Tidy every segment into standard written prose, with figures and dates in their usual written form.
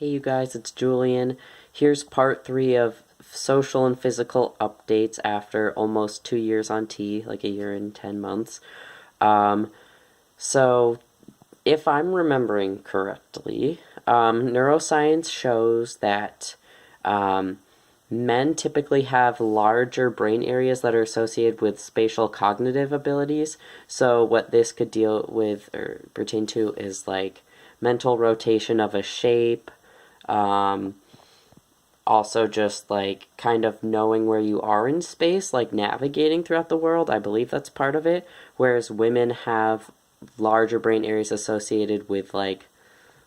Hey you guys, it's Julian. Here's part 3 of social and physical updates after almost 2 years on T, like a year and 10 months. Um, so, if I'm remembering correctly, neuroscience shows that men typically have larger brain areas that are associated with spatial cognitive abilities. So, what this could deal with or pertain to is like mental rotation of a shape. Um, Also, just like kind of knowing where you are in space, like navigating throughout the world. I believe that's part of it. Whereas women have larger brain areas associated with like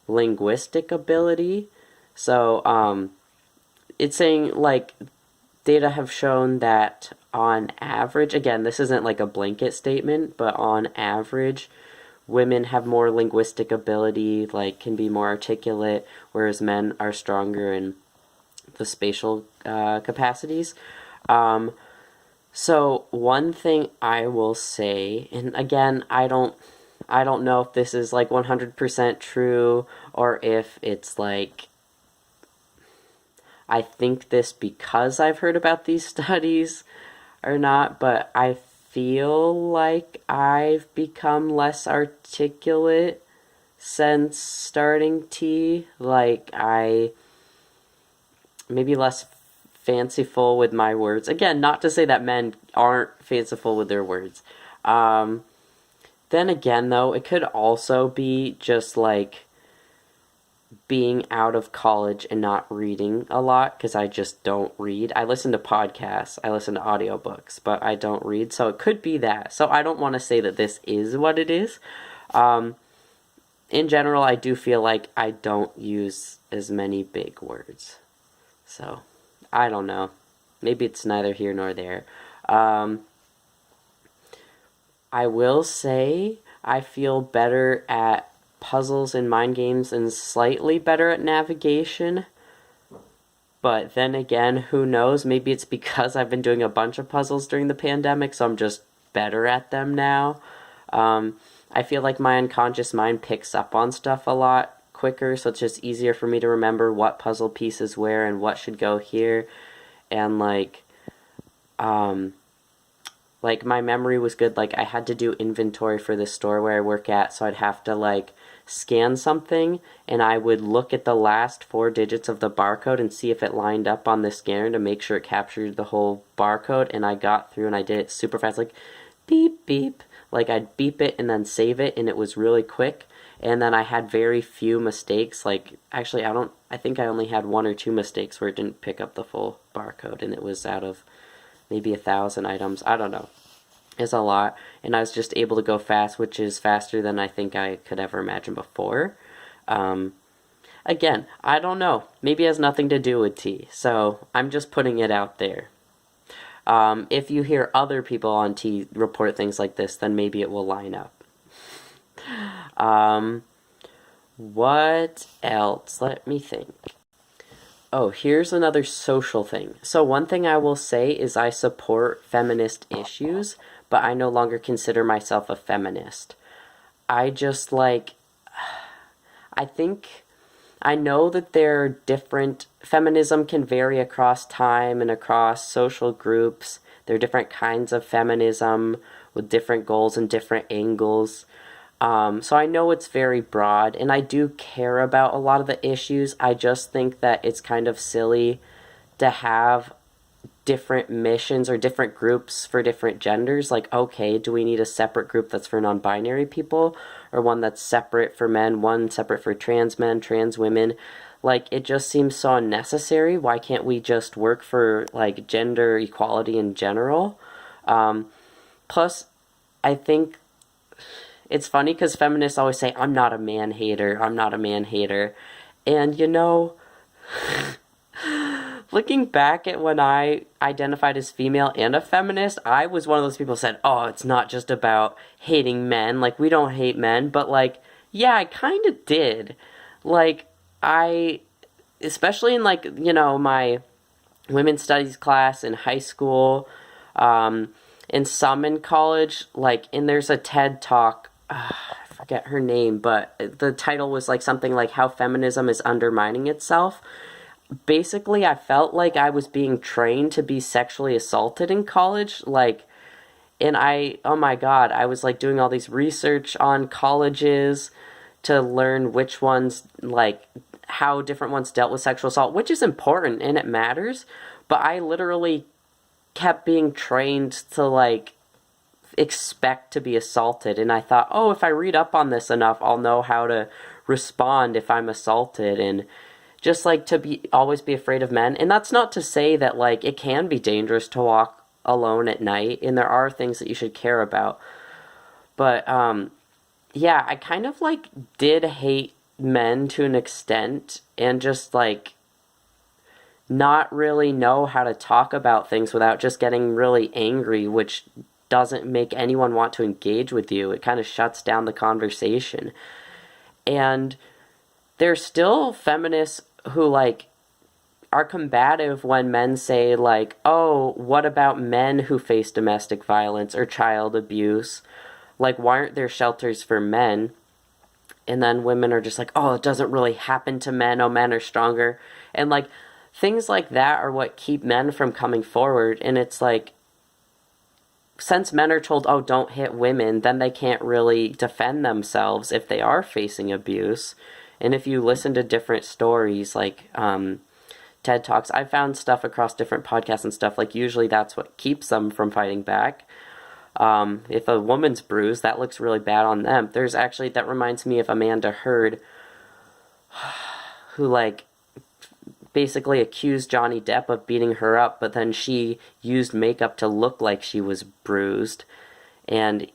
linguistic ability. So, it's saying like data have shown that on average, again, this isn't like a blanket statement, but on average, women have more linguistic ability, like can be more articulate, whereas men are stronger in the spatial capacities. Um, so one thing I will say, and again, I don't know if this is like 100% true or if it's like I think this because I've heard about these studies or not, but I feel like I've become less articulate since starting T. Like I maybe less fanciful with my words. Again, not to say that men aren't fanciful with their words. Um, then again, though, it could also be just like being out of college and not reading a lot because I just don't read. I listen to podcasts, I listen to audiobooks, but I don't read. So it could be that. So I don't want to say that this is what it is. Um, in general, I do feel like I don't use as many big words. So, I don't know. Maybe it's neither here nor there. Um, I will say I feel better at puzzles and mind games and slightly better at navigation. But then again, who knows? Maybe it's because I've been doing a bunch of puzzles during the pandemic, so I'm just better at them now. I feel like my unconscious mind picks up on stuff a lot quicker, so it's just easier for me to remember what puzzle piece is where and what should go here. And um, like my memory was good. Like I had to do inventory for the store where I work at, so I'd have to like scan something and I would look at the last 4 digits of the barcode and see if it lined up on the scanner to make sure it captured the whole barcode, and I got through and I did it super fast, like beep beep. Like I'd beep it and then save it, and it was really quick. And then I had very few mistakes. Like actually, I think I only had 1 or 2 mistakes where it didn't pick up the full barcode, and it was out of maybe 1,000 items. I don't know. It's a lot, and I was just able to go fast, which is faster than I think I could ever imagine before. Um, Again, I don't know. Maybe it has nothing to do with T, so I'm just putting it out there. If you hear other people on T report things like this, then maybe it will line up. Um, what else? Let me think. Oh, here's another social thing. So one thing I will say is I support feminist issues, but I no longer consider myself a feminist. I just like, I think, I know that there are different, feminism can vary across time and across social groups. There are different kinds of feminism with different goals and different angles. So I know it's very broad, and I do care about a lot of the issues. I just think that it's kind of silly to have different missions or different groups for different genders. Like, okay, do we need a separate group that's for non-binary people, or one that's separate for men, one separate for trans men, trans women? Like, it just seems so unnecessary. Why can't we just work for, like, gender equality in general? Plus, I think it's funny because feminists always say, I'm not a man hater, I'm not a man hater. And you know, looking back at when I identified as female and a feminist, I was one of those people who said, oh, it's not just about hating men, like, we don't hate men, but like, yeah, I kind of did. Like, especially in like, my women's studies class in high school, and some in college, like, and there's a TED talk, I forget her name, but the title was like something like How Feminism is Undermining Itself. Basically, I felt like I was being trained to be sexually assaulted in college, like, and oh my god, I was like doing all these research on colleges to learn which ones, like, how different ones dealt with sexual assault, which is important and it matters, but I literally kept being trained to, like, expect to be assaulted, and I thought, oh, if I read up on this enough, I'll know how to respond if I'm assaulted, and just, like, to be always be afraid of men. And that's not to say that, like, it can be dangerous to walk alone at night, and there are things that you should care about. But yeah, I kind of, like, did hate men to an extent, and just, like, not really know how to talk about things without just getting really angry, which doesn't make anyone want to engage with you. It kind of shuts down the conversation. And there's still feminists who, like, are combative when men say, like, oh, what about men who face domestic violence or child abuse? Like, why aren't there shelters for men? And then women are just like, oh, it doesn't really happen to men. Oh, men are stronger. And, like, things like that are what keep men from coming forward. And it's like, since men are told, oh, don't hit women, then they can't really defend themselves if they are facing abuse. And if you listen to different stories, like TED Talks, I found stuff across different podcasts and stuff, like, usually that's what keeps them from fighting back. If a woman's bruised, that looks really bad on them. There's actually, that reminds me of Amanda Heard, who, like, basically accused Johnny Depp of beating her up, but then she used makeup to look like she was bruised, and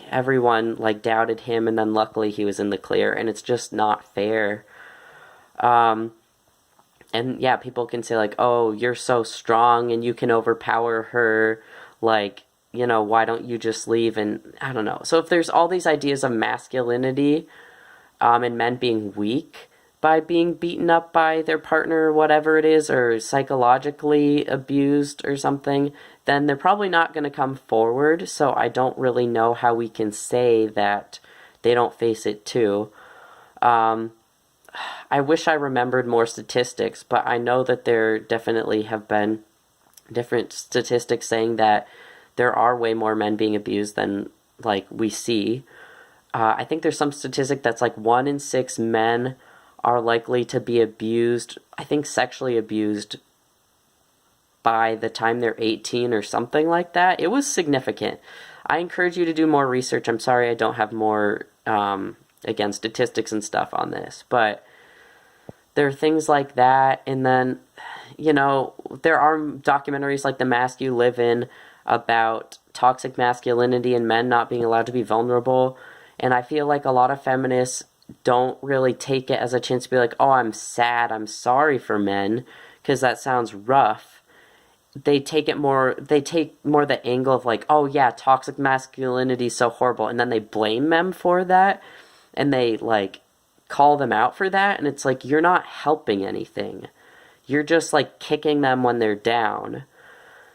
everyone, like, doubted him, and then luckily he was in the clear, and it's just not fair. And yeah, people can say, like, oh, you're so strong and you can overpower her, like, you know, why don't you just leave? And I don't know. So if there's all these ideas of masculinity, and men being weak by being beaten up by their partner or whatever it is, or psychologically abused or something, then they're probably not going to come forward. So I don't really know how we can say that they don't face it too. I wish I remembered more statistics, but I know that there definitely have been different statistics saying that there are way more men being abused than, like, we see. I think there's some statistic that's like 1 in 6 men are likely to be abused, I think sexually abused, by the time they're 18 or something like that. It was significant. I encourage you to do more research. I'm sorry I don't have more, again, statistics and stuff on this. But there are things like that. And then, you know, there are documentaries like The Mask You Live In about toxic masculinity and men not being allowed to be vulnerable. And I feel like a lot of feminists don't really take it as a chance to be like, oh, I'm sad, I'm sorry for men, because that sounds rough. They take more the angle of, like, oh yeah, toxic masculinity is so horrible, and then they blame them for that, and they, like, call them out for that, and it's like, you're not helping anything. You're just, like, kicking them when they're down.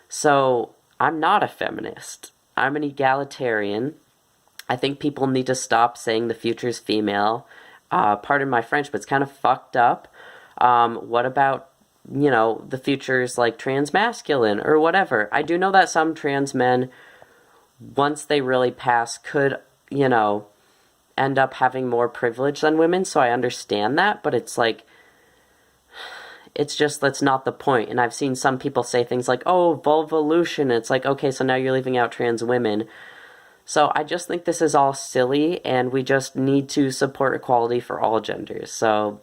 So I'm not a feminist. I'm an egalitarian. I think people need to stop saying the future's female. Pardon my French, but it's kind of fucked up. What about, you know, the future's, like, transmasculine or whatever? I do know that some trans men, once they really pass, could, you know, end up having more privilege than women, so I understand that, but it's like, it's just, that's not the point. And I've seen some people say things like, oh, vulvolution. It's like, okay, so now you're leaving out trans women. So I just think this is all silly, and we just need to support equality for all genders. So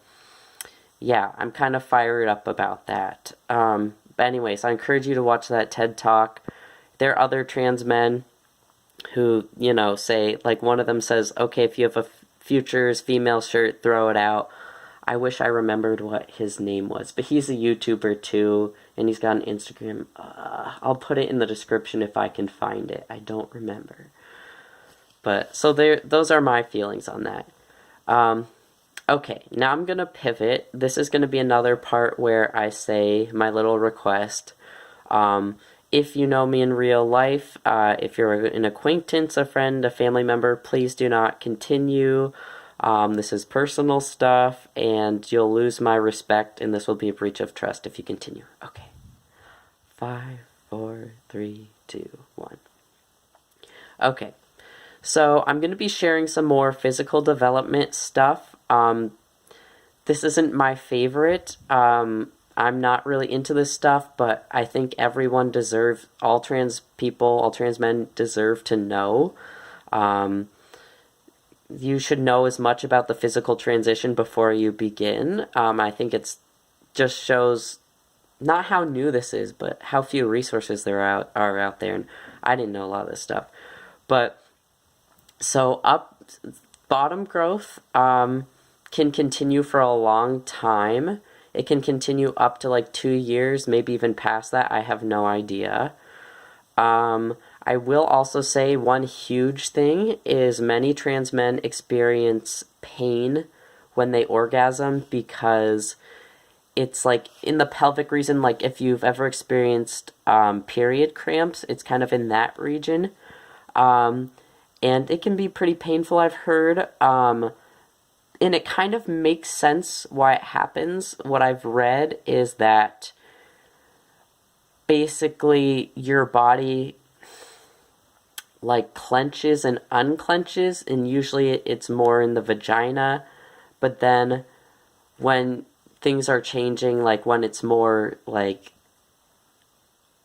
yeah, I'm kind of fired up about that. But anyways, I encourage you to watch that TED Talk. There are other trans men who, you know, say, like, one of them says, okay, if you have a Futures female shirt, throw it out. I wish I remembered what his name was, but he's a YouTuber too, and he's got an Instagram. I'll put it in the description if I can find it. I don't remember. But, so those are my feelings on that. Okay, now I'm going to pivot. This is going to be another part where I say my little request. If you know me in real life, if you're an acquaintance, a friend, a family member, please do not continue. This is personal stuff, and you'll lose my respect, and this will be a breach of trust if you continue. Okay. 5, 4, 3, 2, 1. Okay. So I'm going to be sharing some more physical development stuff. This isn't my favorite. I'm not really into this stuff, but I think everyone deserves, all trans people, all trans men deserve to know. You should know as much about the physical transition before you begin. I think it's just shows not how new this is, but how few resources there are out there. And I didn't know a lot of this stuff. But so bottom growth can continue for a long time. It can continue up to like 2 years, maybe even past that. I have no idea. I will also say one huge thing is many trans men experience pain when they orgasm because it's like in the pelvic region, like if you've ever experienced period cramps, it's kind of in that region. And it can be pretty painful, I've heard. And it kind of makes sense why it happens. What I've read is that basically your body like clenches and unclenches, and usually it's more in the vagina. But then when things are changing, like when it's more like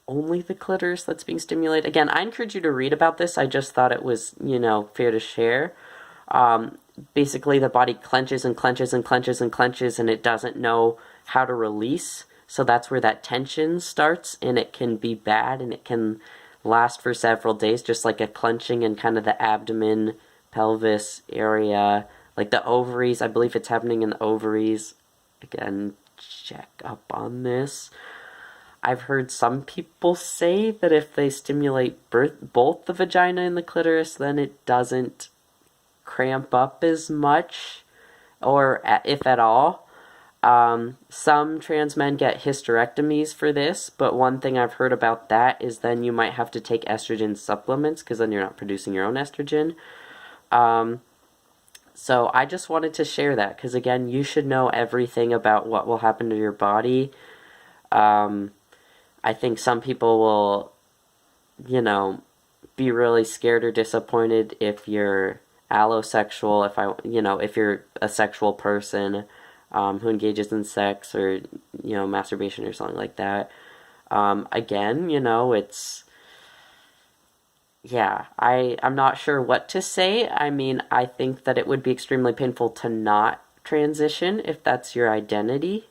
only the clitoris that's being stimulated. Again, I encourage you to read about this. I just thought it was, fair to share. Basically, the body clenches and clenches and clenches and clenches, and it doesn't know how to release. So that's where that tension starts, and it can be bad, and it can last for several days, just like a clenching in kind of the abdomen, pelvis area, like the ovaries. I believe it's happening in the ovaries. Again, check up on this. I've heard some people say that if they stimulate both the vagina and the clitoris, then it doesn't cramp up as much, or if at all. Some trans men get hysterectomies for this, but one thing I've heard about that is then you might have to take estrogen supplements because then you're not producing your own estrogen. So I just wanted to share that because, again, you should know everything about what will happen to your body. I think some people will, be really scared or disappointed if you're allosexual, if you're a sexual person who engages in sex or, masturbation or something like that. Again, it's, I'm not sure what to say. I mean, I think that it would be extremely painful to not transition if that's your identity.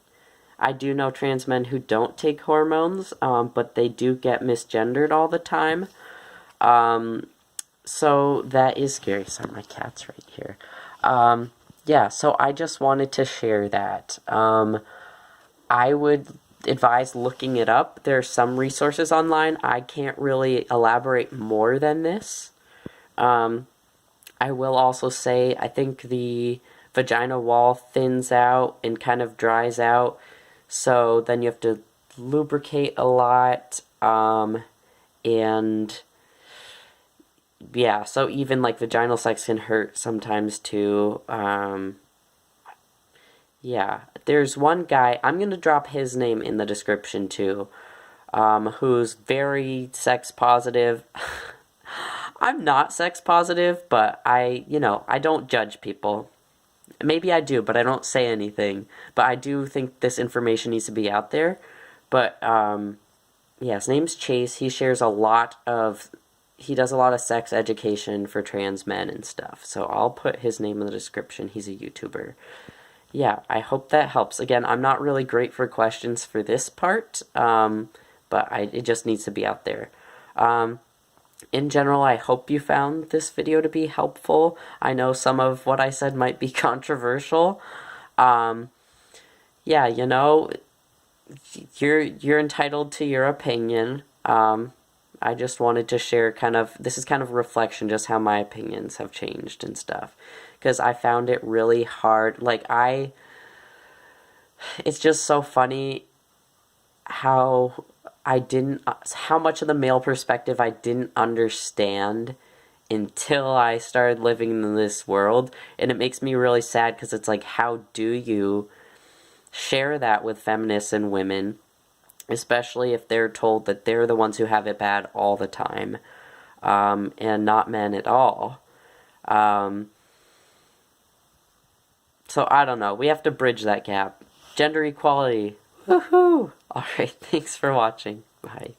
I do know trans men who don't take hormones, but they do get misgendered all the time. So that is scary. Sorry, my cat's right here. So I just wanted to share that. I would advise looking it up. There are some resources online. I can't really elaborate more than this. I will also say I think the vagina wall thins out and kind of dries out. So then you have to lubricate a lot, so even like vaginal sex can hurt sometimes too. There's one guy, I'm going to drop his name in the description too, who's very sex positive. I'm not sex positive, but I don't judge people. Maybe I do, but I don't say anything. But I do think this information needs to be out there. But, his name's Chase. He does a lot of sex education for trans men and stuff. So I'll put his name in the description. He's a YouTuber. Yeah, I hope that helps. Again, I'm not really great for questions for this part, but it just needs to be out there. In general, I hope you found this video to be helpful. I know some of what I said might be controversial. You're entitled to your opinion. I just wanted to share this is kind of a reflection, just how my opinions have changed and stuff. Because I found it really hard. It's just so funny how I didn't, how much of the male perspective I didn't understand until I started living in this world. And it makes me really sad because it's like, how do you share that with feminists and women, especially if they're told that they're the ones who have it bad all the time, and not men at all. So I don't know. We have to bridge that gap. Gender equality. Woohoo! Alright, thanks for watching. Bye.